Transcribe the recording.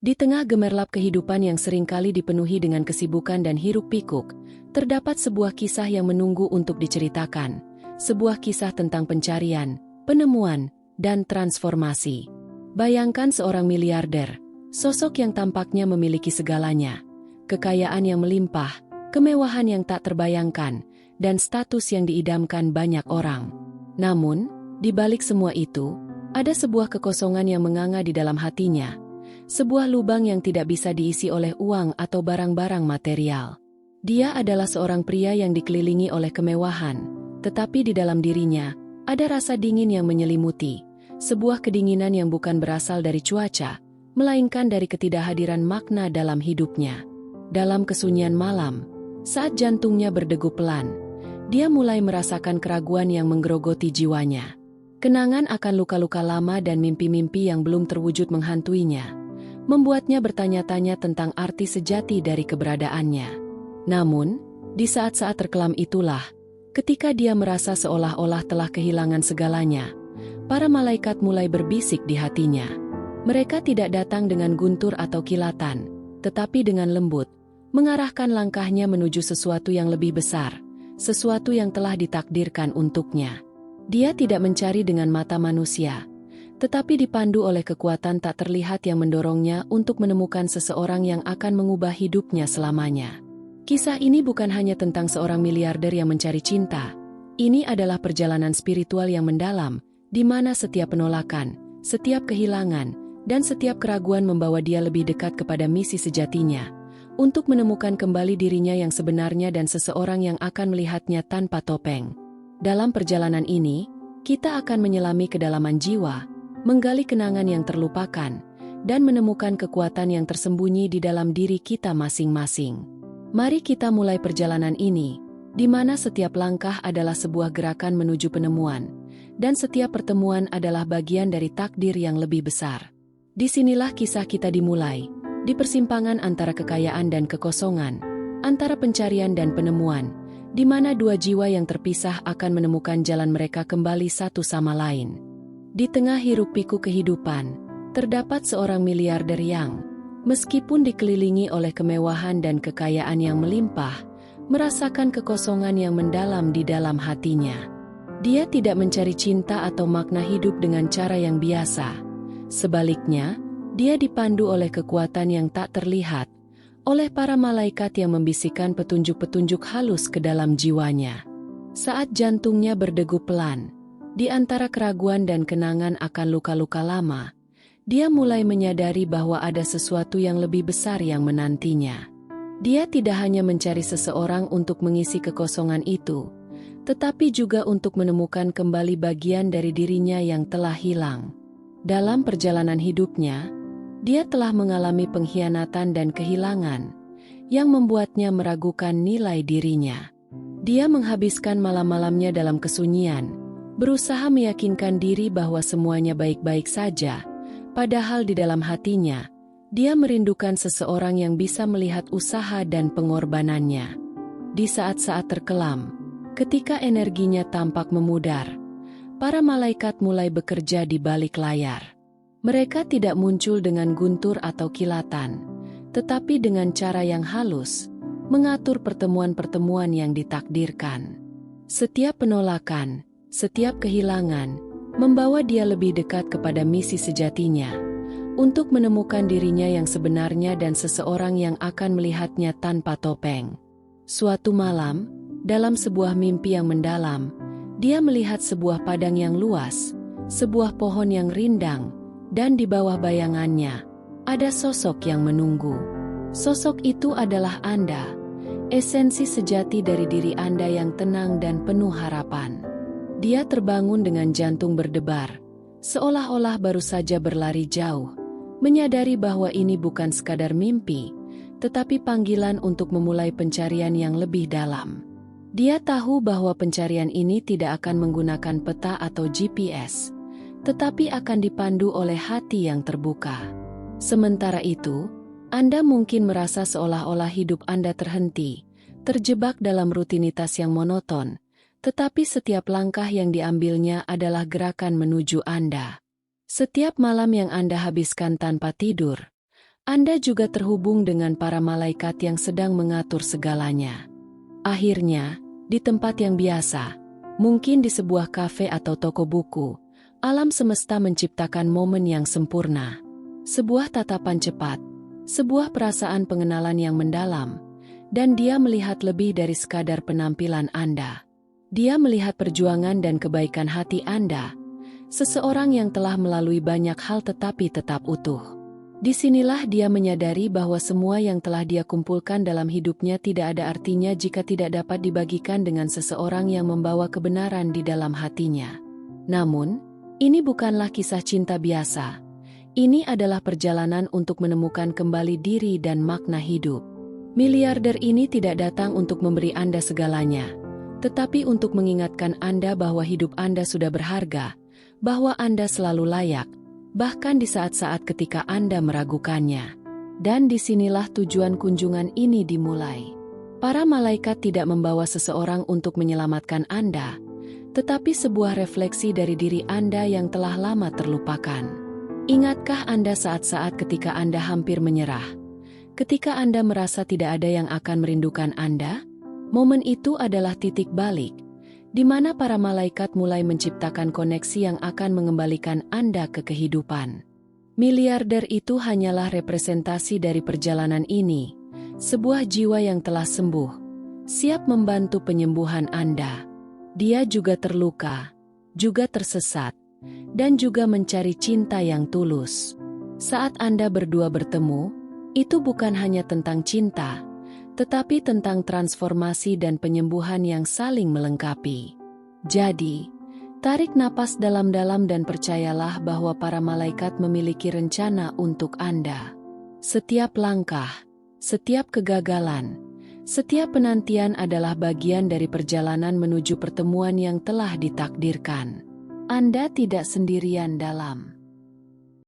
Di tengah gemerlap kehidupan yang seringkali dipenuhi dengan kesibukan dan hiruk-pikuk, terdapat sebuah kisah yang menunggu untuk diceritakan. Sebuah kisah tentang pencarian, penemuan, dan transformasi. Bayangkan seorang miliarder, sosok yang tampaknya memiliki segalanya. Kekayaan yang melimpah, kemewahan yang tak terbayangkan, dan status yang diidamkan banyak orang. Namun, di balik semua itu, ada sebuah kekosongan yang menganga di dalam hatinya. Sebuah lubang yang tidak bisa diisi oleh uang atau barang-barang material. Dia adalah seorang pria yang dikelilingi oleh kemewahan, tetapi di dalam dirinya, ada rasa dingin yang menyelimuti. Sebuah kedinginan yang bukan berasal dari cuaca, melainkan dari ketidakhadiran makna dalam hidupnya. Dalam kesunyian malam, saat jantungnya berdegup pelan, dia mulai merasakan keraguan yang menggerogoti jiwanya. Kenangan akan luka-luka lama dan mimpi-mimpi yang belum terwujud menghantuinya, membuatnya bertanya-tanya tentang arti sejati dari keberadaannya. Namun, di saat-saat terkelam itulah, ketika dia merasa seolah-olah telah kehilangan segalanya, para malaikat mulai berbisik di hatinya. Mereka tidak datang dengan guntur atau kilatan, tetapi dengan lembut, mengarahkan langkahnya menuju sesuatu yang lebih besar, sesuatu yang telah ditakdirkan untuknya. Dia tidak mencari dengan mata manusia, tetapi dipandu oleh kekuatan tak terlihat yang mendorongnya untuk menemukan seseorang yang akan mengubah hidupnya selamanya. Kisah ini bukan hanya tentang seorang miliarder yang mencari cinta. Ini adalah perjalanan spiritual yang mendalam, di mana setiap penolakan, setiap kehilangan, dan setiap keraguan membawa dia lebih dekat kepada misi sejatinya, untuk menemukan kembali dirinya yang sebenarnya dan seseorang yang akan melihatnya tanpa topeng. Dalam perjalanan ini, kita akan menyelami kedalaman jiwa, menggali kenangan yang terlupakan, dan menemukan kekuatan yang tersembunyi di dalam diri kita masing-masing. Mari kita mulai perjalanan ini, di mana setiap langkah adalah sebuah gerakan menuju penemuan, dan setiap pertemuan adalah bagian dari takdir yang lebih besar. Disinilah kisah kita dimulai, di persimpangan antara kekayaan dan kekosongan, antara pencarian dan penemuan, di mana dua jiwa yang terpisah akan menemukan jalan mereka kembali satu sama lain. Di tengah hiruk-pikuk kehidupan, terdapat seorang miliarder yang, meskipun dikelilingi oleh kemewahan dan kekayaan yang melimpah, merasakan kekosongan yang mendalam di dalam hatinya. Dia tidak mencari cinta atau makna hidup dengan cara yang biasa. Sebaliknya, dia dipandu oleh kekuatan yang tak terlihat, oleh para malaikat yang membisikkan petunjuk-petunjuk halus ke dalam jiwanya. Saat jantungnya berdegup pelan, di antara keraguan dan kenangan akan luka-luka lama, dia mulai menyadari bahwa ada sesuatu yang lebih besar yang menantinya. Dia tidak hanya mencari seseorang untuk mengisi kekosongan itu, tetapi juga untuk menemukan kembali bagian dari dirinya yang telah hilang. Dalam perjalanan hidupnya, dia telah mengalami pengkhianatan dan kehilangan, yang membuatnya meragukan nilai dirinya. Dia menghabiskan malam-malamnya dalam kesunyian, berusaha meyakinkan diri bahwa semuanya baik-baik saja, padahal di dalam hatinya, dia merindukan seseorang yang bisa melihat usaha dan pengorbanannya. Di saat-saat terkelam, ketika energinya tampak memudar, para malaikat mulai bekerja di balik layar. Mereka tidak muncul dengan guntur atau kilatan, tetapi dengan cara yang halus, mengatur pertemuan-pertemuan yang ditakdirkan. Setiap penolakan, setiap kehilangan, membawa dia lebih dekat kepada misi sejatinya, untuk menemukan dirinya yang sebenarnya dan seseorang yang akan melihatnya tanpa topeng. Suatu malam, dalam sebuah mimpi yang mendalam, dia melihat sebuah padang yang luas, sebuah pohon yang rindang, dan di bawah bayangannya, ada sosok yang menunggu. Sosok itu adalah Anda, esensi sejati dari diri Anda yang tenang dan penuh harapan. Dia terbangun dengan jantung berdebar, seolah-olah baru saja berlari jauh, menyadari bahwa ini bukan sekadar mimpi, tetapi panggilan untuk memulai pencarian yang lebih dalam. Dia tahu bahwa pencarian ini tidak akan menggunakan peta atau GPS, tetapi akan dipandu oleh hati yang terbuka. Sementara itu, Anda mungkin merasa seolah-olah hidup Anda terhenti, terjebak dalam rutinitas yang monoton, tetapi setiap langkah yang diambilnya adalah gerakan menuju Anda. Setiap malam yang Anda habiskan tanpa tidur, Anda juga terhubung dengan para malaikat yang sedang mengatur segalanya. Akhirnya, di tempat yang biasa, mungkin di sebuah kafe atau toko buku, alam semesta menciptakan momen yang sempurna. Sebuah tatapan cepat, sebuah perasaan pengenalan yang mendalam, dan dia melihat lebih dari sekadar penampilan Anda. Dia melihat perjuangan dan kebaikan hati Anda, seseorang yang telah melalui banyak hal tetapi tetap utuh. Disinilah dia menyadari bahwa semua yang telah dia kumpulkan dalam hidupnya tidak ada artinya jika tidak dapat dibagikan dengan seseorang yang membawa kebenaran di dalam hatinya. Namun, ini bukanlah kisah cinta biasa. Ini adalah perjalanan untuk menemukan kembali diri dan makna hidup. Miliarder ini tidak datang untuk memberi Anda segalanya, tetapi untuk mengingatkan Anda bahwa hidup Anda sudah berharga, bahwa Anda selalu layak, bahkan di saat-saat ketika Anda meragukannya. Dan disinilah tujuan kunjungan ini dimulai. Para malaikat tidak membawa seseorang untuk menyelamatkan Anda, tetapi sebuah refleksi dari diri Anda yang telah lama terlupakan. Ingatkah Anda saat-saat ketika Anda hampir menyerah? Ketika Anda merasa tidak ada yang akan merindukan Anda? Momen itu adalah titik balik, di mana para malaikat mulai menciptakan koneksi yang akan mengembalikan Anda ke kehidupan. Miliarder itu hanyalah representasi dari perjalanan ini, sebuah jiwa yang telah sembuh, siap membantu penyembuhan Anda. Dia juga terluka, juga tersesat, dan juga mencari cinta yang tulus. Saat Anda berdua bertemu, itu bukan hanya tentang cinta, tetapi tentang transformasi dan penyembuhan yang saling melengkapi. Jadi, tarik napas dalam-dalam dan percayalah bahwa para malaikat memiliki rencana untuk Anda. Setiap langkah, setiap kegagalan, setiap penantian adalah bagian dari perjalanan menuju pertemuan yang telah ditakdirkan. Anda tidak sendirian dalam